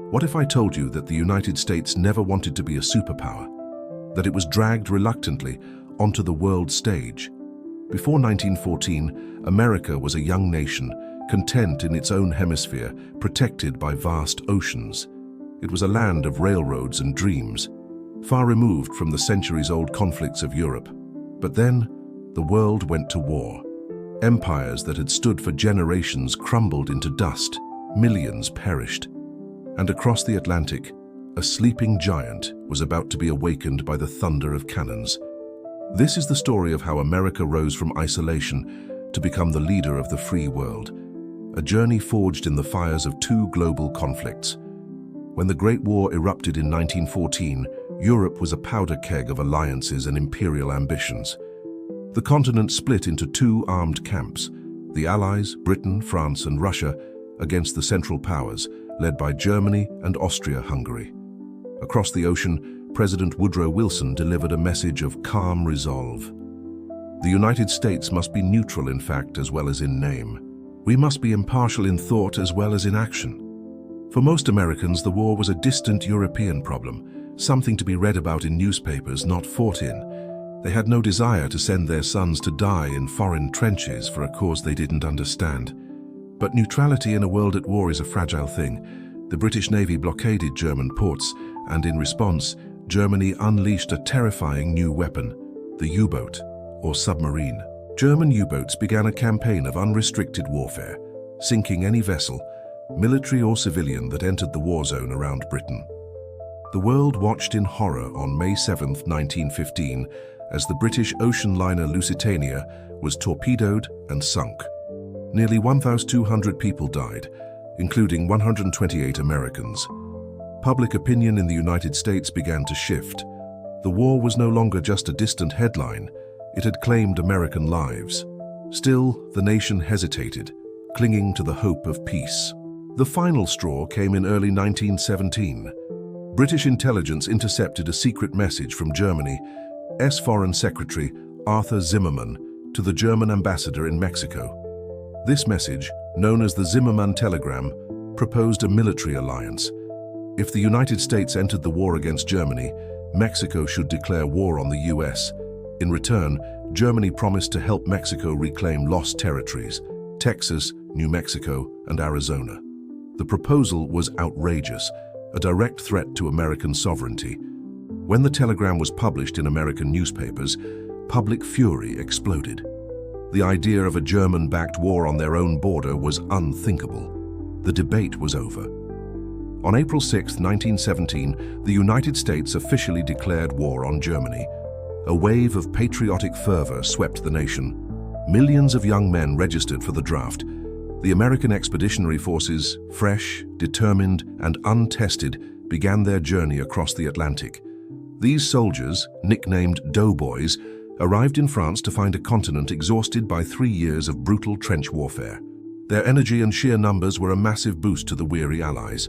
What if I told you that the United States never wanted to be a superpower? That it was dragged reluctantly onto the world stage? Before 1914, America was a young nation, content in its own hemisphere, protected by vast oceans. It was a land of railroads and dreams, far removed from the centuries-old conflicts of Europe. But then, the world went to war. Empires that had stood for generations crumbled into dust, millions perished. And across the Atlantic, a sleeping giant was about to be awakened by the thunder of cannons. This is the story of how America rose from isolation to become the leader of the free world, a journey forged in the fires of two global conflicts. When the Great War erupted in 1914, Europe was a powder keg of alliances and imperial ambitions. The continent split into two armed camps, the Allies, Britain, France, and Russia, against the Central Powers, led by Germany and Austria-Hungary. Across the ocean, President Woodrow Wilson delivered a message of calm resolve. The United States must be neutral in fact as well as in name. We must be impartial in thought as well as in action. For most Americans, the war was a distant European problem, something to be read about in newspapers, not fought in. They had no desire to send their sons to die in foreign trenches for a cause they didn't understand. But neutrality in a world at war is a fragile thing. The British Navy blockaded German ports, and in response, Germany unleashed a terrifying new weapon, the U-boat, or submarine. German U-boats began a campaign of unrestricted warfare, sinking any vessel, military or civilian, that entered the war zone around Britain. The world watched in horror on May 7, 1915, as the British ocean liner Lusitania was torpedoed and sunk. Nearly 1,200 people died, including 128 Americans. Public opinion in the United States began to shift. The war was no longer just a distant headline. It had claimed American lives. Still, the nation hesitated, clinging to the hope of peace. The final straw came in early 1917. British intelligence intercepted a secret message from Germany's Foreign Secretary Arthur Zimmermann to the German ambassador in Mexico. This message, known as the Zimmermann Telegram, proposed a military alliance. If the United States entered the war against Germany, Mexico should declare war on the US. In return, Germany promised to help Mexico reclaim lost territories, Texas, New Mexico, and Arizona. The proposal was outrageous, a direct threat to American sovereignty. When the telegram was published in American newspapers, public fury exploded. The idea of a German-backed war on their own border was unthinkable. The debate was over. On April 6, 1917, the United States officially declared war on Germany. A wave of patriotic fervor swept the nation. Millions of young men registered for the draft. The American Expeditionary Forces, fresh, determined, and untested, began their journey across the Atlantic. These soldiers, nicknamed doughboys, arrived in France to find a continent exhausted by 3 years of brutal trench warfare. Their energy and sheer numbers were a massive boost to the weary Allies.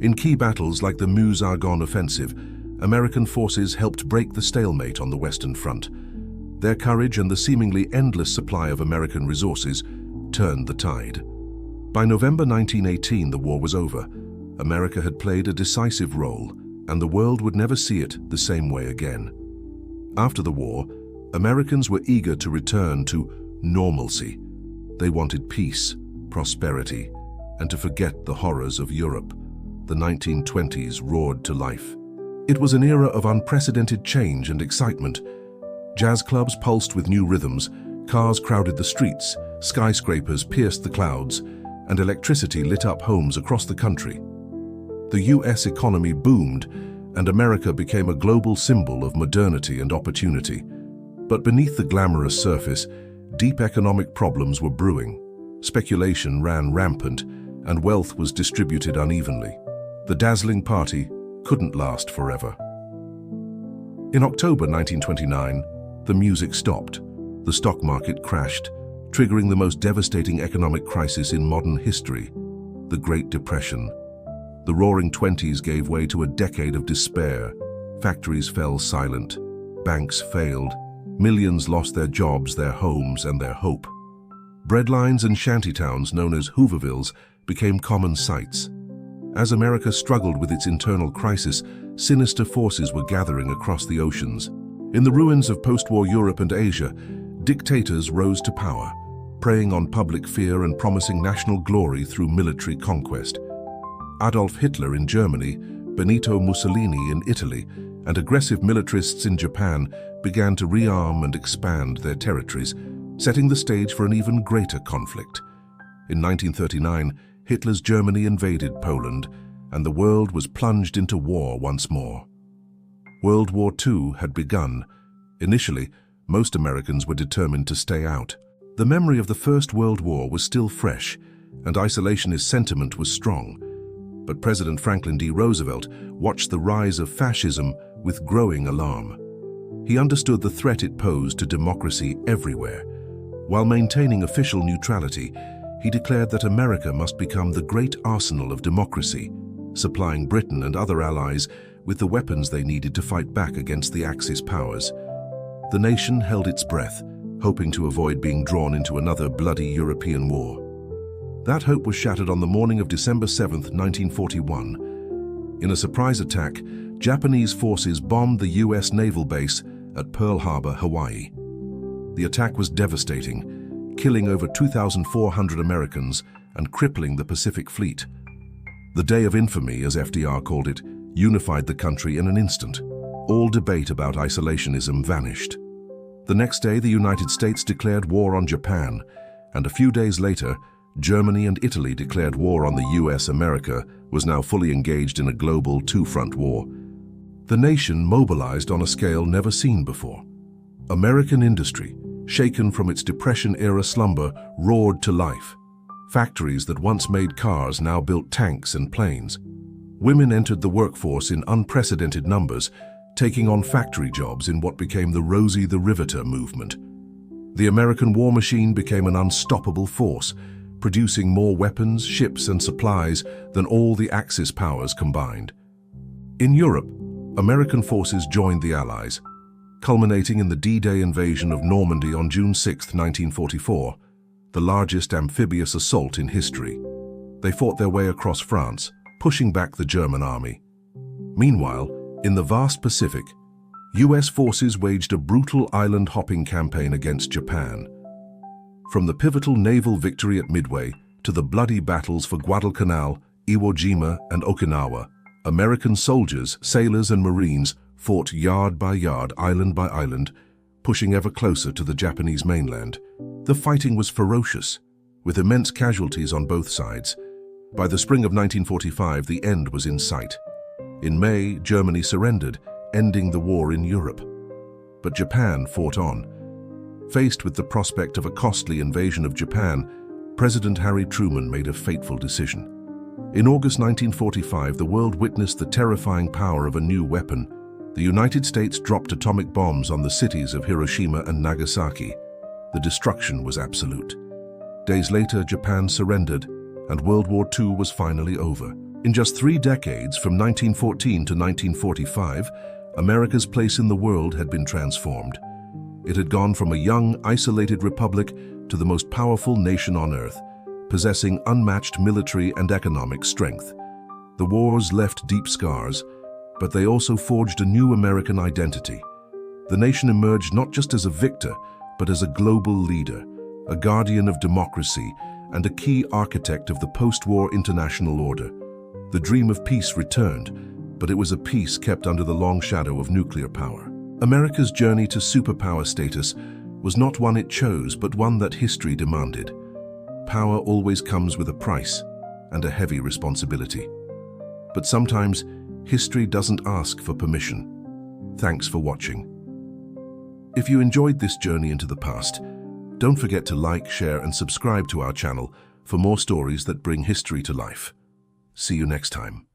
In key battles like the Meuse-Argonne offensive, American forces helped break the stalemate on the Western Front. Their courage and the seemingly endless supply of American resources turned the tide. By November 1918, the war was over. America had played a decisive role, and the world would never see it the same way again. After the war, Americans were eager to return to normalcy. They wanted peace, prosperity, and to forget the horrors of Europe. The 1920s roared to life. It was an era of unprecedented change and excitement. Jazz clubs pulsed with new rhythms, cars crowded the streets, skyscrapers pierced the clouds, and electricity lit up homes across the country. The US economy boomed, and America became a global symbol of modernity and opportunity. But beneath the glamorous surface, deep economic problems were brewing. Speculation ran rampant, and wealth was distributed unevenly. The dazzling party couldn't last forever. In October 1929, the music stopped. The stock market crashed, triggering the most devastating economic crisis in modern history, the Great Depression. The Roaring Twenties gave way to a decade of despair. Factories fell silent, banks failed, millions lost their jobs, their homes, and their hope. Breadlines and shantytowns known as Hoovervilles became common sights. As America struggled with its internal crisis, sinister forces were gathering across the oceans. In the ruins of post-war Europe and Asia, dictators rose to power, preying on public fear and promising national glory through military conquest. Adolf Hitler in Germany, Benito Mussolini in Italy, and aggressive militarists in Japan began to rearm and expand their territories, setting the stage for an even greater conflict. In 1939, Hitler's Germany invaded Poland, and the world was plunged into war once more. World War II had begun. Initially, most Americans were determined to stay out. The memory of the First World War was still fresh, and isolationist sentiment was strong. But President Franklin D. Roosevelt watched the rise of fascism with growing alarm. He understood the threat it posed to democracy everywhere. While maintaining official neutrality, he declared that America must become the great arsenal of democracy, supplying Britain and other allies with the weapons they needed to fight back against the Axis powers. The nation held its breath, hoping to avoid being drawn into another bloody European war. That hope was shattered on the morning of December 7, 1941. In a surprise attack, Japanese forces bombed the U.S. naval base at Pearl Harbor, Hawaii. The attack was devastating, killing over 2,400 Americans and crippling the Pacific Fleet. The Day of Infamy, as FDR called it, unified the country in an instant. All debate about isolationism vanished. The next day, the United States declared war on Japan, and a few days later, Germany and Italy declared war on the U.S. America was now fully engaged in a global two-front war. The nation mobilized on a scale never seen before. American industry, shaken from its Depression-era slumber, roared to life. Factories that once made cars now built tanks and planes. Women entered the workforce in unprecedented numbers, taking on factory jobs in what became the Rosie the Riveter movement. The American war machine became an unstoppable force, producing more weapons, ships, and supplies than all the Axis powers combined. In Europe, American forces joined the Allies, culminating in the D-Day invasion of Normandy on June 6, 1944, the largest amphibious assault in history. They fought their way across France, pushing back the German army. Meanwhile, in the vast Pacific, US forces waged a brutal island-hopping campaign against Japan. From the pivotal naval victory at Midway to the bloody battles for Guadalcanal, Iwo Jima, and Okinawa, American soldiers, sailors, and Marines fought yard by yard, island by island, pushing ever closer to the Japanese mainland. The fighting was ferocious, with immense casualties on both sides. By the spring of 1945, the end was in sight. In May, Germany surrendered, ending the war in Europe. But Japan fought on. Faced with the prospect of a costly invasion of Japan, President Harry Truman made a fateful decision. In August 1945, the world witnessed the terrifying power of a new weapon. The United States dropped atomic bombs on the cities of Hiroshima and Nagasaki. The destruction was absolute. Days later, Japan surrendered, and World War II was finally over. In just 3 decades, from 1914 to 1945, America's place in the world had been transformed. It had gone from a young, isolated republic to the most powerful nation on earth, possessing unmatched military and economic strength. The wars left deep scars, but they also forged a new American identity. The nation emerged not just as a victor, but as a global leader, a guardian of democracy, and a key architect of the post-war international order. The dream of peace returned, but it was a peace kept under the long shadow of nuclear power. America's journey to superpower status was not one it chose, but one that history demanded. Power always comes with a price and a heavy responsibility. But sometimes, history doesn't ask for permission. Thanks for watching. If you enjoyed this journey into the past, don't forget to like, share, and subscribe to our channel for more stories that bring history to life. See you next time.